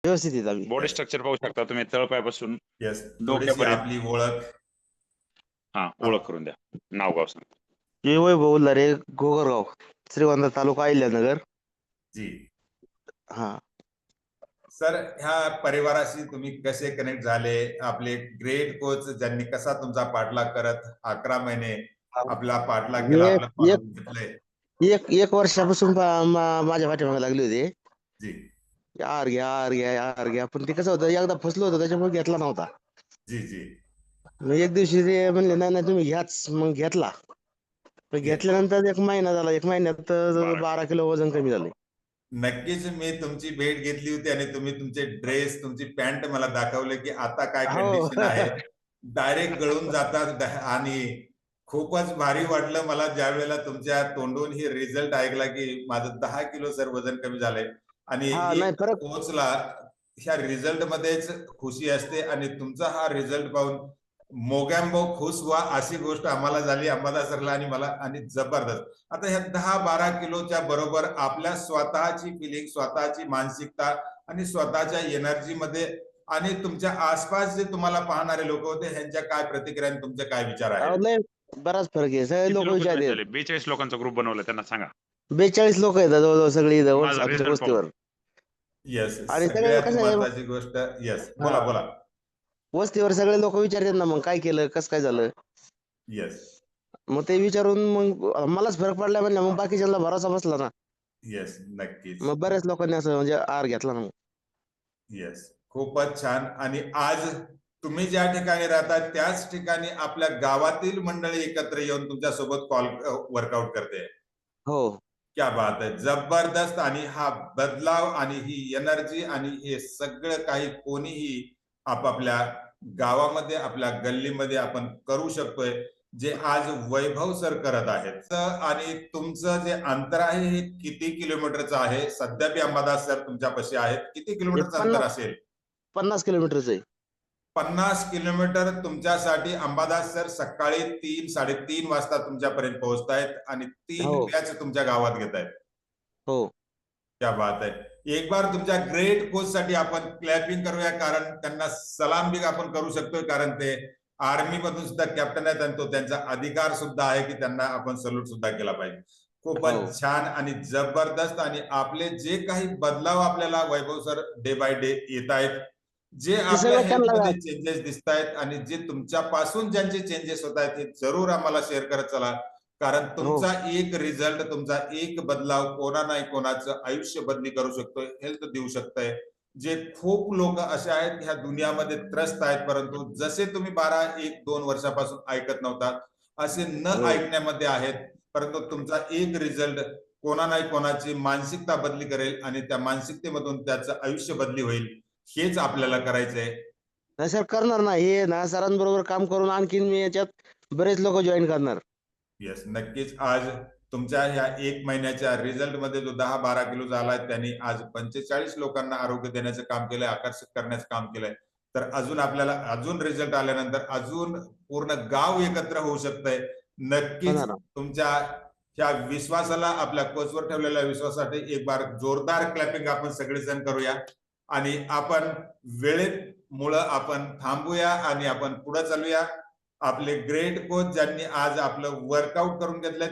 व्यवस्थित आहेत आम्ही. बॉडी स्ट्रक्चर पाहू शकता तुम्ही तळपायापासून येस, थोडीशी डोक्यापर्यंत. आपली ओळख. हा, ओळख करून द्या. नाव गाव सांगा. मी वैभव उल्हारे, गोगरगाव, श्रीगोंदा तालुका, अहिल्यानगर. जी हा. सर, ह्या परिवाराशी तुम्ही कसे कनेक्ट झाले? आपले ग्रेट कोच ज्यांनी कसा तुमचा पाठलाग करत 11 महिने आपला पाठलाग केला, आपलं एक फॉलोअप घेतलंय? एक एक वर्षापासून माझ्या पाठीमागे लागले होते. जी यार घ्या, यार घ्या, यार घ्या, पण ते कसं होतं, एकदा फसलो होतो त्याच्यामुळे घेतला नव्हता. जी जी मग एक दिवशी ते म्हणले नाही नाही तुम्ही घ्याच, मग घेतला. पण घेतल्यानंतर 1 महिना झाला, 1 महिन्यात 12 किलो वजन कमी झाले. नक्कीच मी तुमची भेट घेतली होती आणि तुम्ही तुमचे ड्रेस, तुमची पॅन्ट मला दाखवले की आता काय हो. कंडिशन आहे. डायरेक्ट गळून जातात आणि खूपच भारी वाटलं मला ज्या वेळेला तुमच्या तोंडून ही रिझल्ट ऐकला की माझं 10 किलो सर वजन कमी झालंय. आणि हा, नाही एक फरक. कोचला ह्या रिझल्ट मध्येच खुशी असते आणि तुमचा हा रिझल्ट पाहून मोगॅम्बो खुश व्हा अशी गोष्ट आम्हाला झाली, अंबादास सरला आणि मला. आणि जबरदस्त. आता ह्या 10-12 किलोच्या बरोबर आपल्या स्वतःची फिलिंग, स्वतःची मानसिकता आणि स्वतःच्या एनर्जी मध्ये आणि तुमच्या आसपास जे तुम्हाला पाहणारे लोक होते ह्यांच्या काय प्रतिक्रिया आणि तुमचे काय विचार आहेत? नाही, बराच फरक आहे. सगळे किती लोक लोक जॉईन विचारतात. झाले? 42 लोकांचा ग्रुप बनवला, त्यांना सांगा. 42 लोक आहेत जवळजवळ सगळी जवळ माझा आमच्या रिझल्ट पाहून. वस्तीवर. येस, आणि सगळे सगळ्यात कसं आहे, महत्वाची गोष्ट. येस, हा, बोला बोला. वस्तीवर सगळे लोक विचारतात ना, मग काय केलं, कसं काय झालं. येस मग ते विचारून मग मलाच फरक पडला म्हणलं, मग बाकीच्यांना भरोसा बसला ना. येस, नक्कीच. मग बऱ्याच लोकांनी असं म्हणजे आहार घेतला ना. येस, खूपच छान. आणि आज तुम्ही ज्या ठिकाणी राहतात त्याच ठिकाणी आपल्या गावातील मंडळी एकत्र येऊन तुमच्या सोबत कॉल वर्कआउट करते. हो. क्या बात आहे, जबरदस्त. आणि हा बदलाव आणि ही एनर्जी आणि हे सगळं काही कोणीही आपापल्या गावामध्ये, आपल्या गल्लीमध्ये आपण करू शकतोय, जे आज वैभव सर करत आहेत. आणि तुमचं जे अंतर आहे हे किती किलोमीटरचं आहे? सध्या बी अंबादास सर तुमच्यापाशी आहेत, किती हे किलोमीटरचं अंतर 50 असेल? 50 किलोमीटरचं आहे. 50 किलोमीटर तुमच्यासाठी अंबादास सर सकाळी 3-3:30 वाजता तुमच्यापर्यंत पोहोचतायत आणि 3 हो. बॅच तुमच्या गावात घेत आहेत. हो. क्या बात आहे. एक बार तुमच्या ग्रेट कोच साठी आपण क्लॅपिंग करूया, कारण त्यांना सलाम बी आपण करू शकतोय, कारण ते आर्मी मधून सुद्धा कॅप्टन आहेत आणि तो त्यांचा अधिकार सुद्धा आहे की त्यांना आपण सल्यूट सुद्धा केला पाहिजे. हो. खूपच छान आणि जबरदस्त. आणि आपले जे काही बदलाव आपल्याला वैभव सर डे बाय डे येत आहेत, जे ते आपल्या सगळं हेल्थ त्यांना. मध्ये चेंजेस दिसत आहेत आणि जे तुमच्यापासून ज्यांचे चेंजेस होत आहेत, हे जरूर आम्हाला शेअर करत चला, कारण हो. तुमचा एक रिझल्ट, तुमचा एक बदलाव कोणा नाही कोणाचं आयुष्य बदली करू शकतोय, हेल्थ देऊ शकतोय. जे खूप लोक असे आहेत ह्या दुनियामध्ये त्रस्त आहेत, परंतु जसे तुम्ही 12-1-2 वर्षापासून ऐकत नव्हता असे न हो. ऐकण्यामध्ये आहेत. परंतु तुमचा एक रिझल्ट कोणा नाही कोणाची मानसिकता बदली करेल आणि त्या मानसिकतेमधून त्याचं आयुष्य बदली होईल. हेच आपल्याला करायचंय. नाही सर, करणार ना. हे ना सरांबरोबर काम करून आणखीन मी याच्यात बरेच लोक जॉईन करणार. येस, नक्कीच. आज तुमच्या ह्या 1 महिन्याच्या रिझल्ट मध्ये जो 10-12 किलो झालाय, त्यांनी आज 45 लोकांना आरोग्य देण्याचं काम केलंय, आकर्षित करण्याचं काम केलंय. तर अजून आपल्याला अजून रिझल्ट आल्यानंतर अजून पूर्ण गाव एकत्र होऊ शकतंय. नक्कीच होणार. तुमच्या ह्या विश्वासाला, आपल्या कोचवर ठेवलेल्या विश्वासासाठी एक बार जोरदार क्लॅपिंग आपण सगळेजण करूया. आणि आपण वेळेमुळं आपण थांबूया आणि आपण पुढे चालूया. आपले ग्रेट कोच ज्यांनी आज आपलं वर्कआउट करून घेतलंय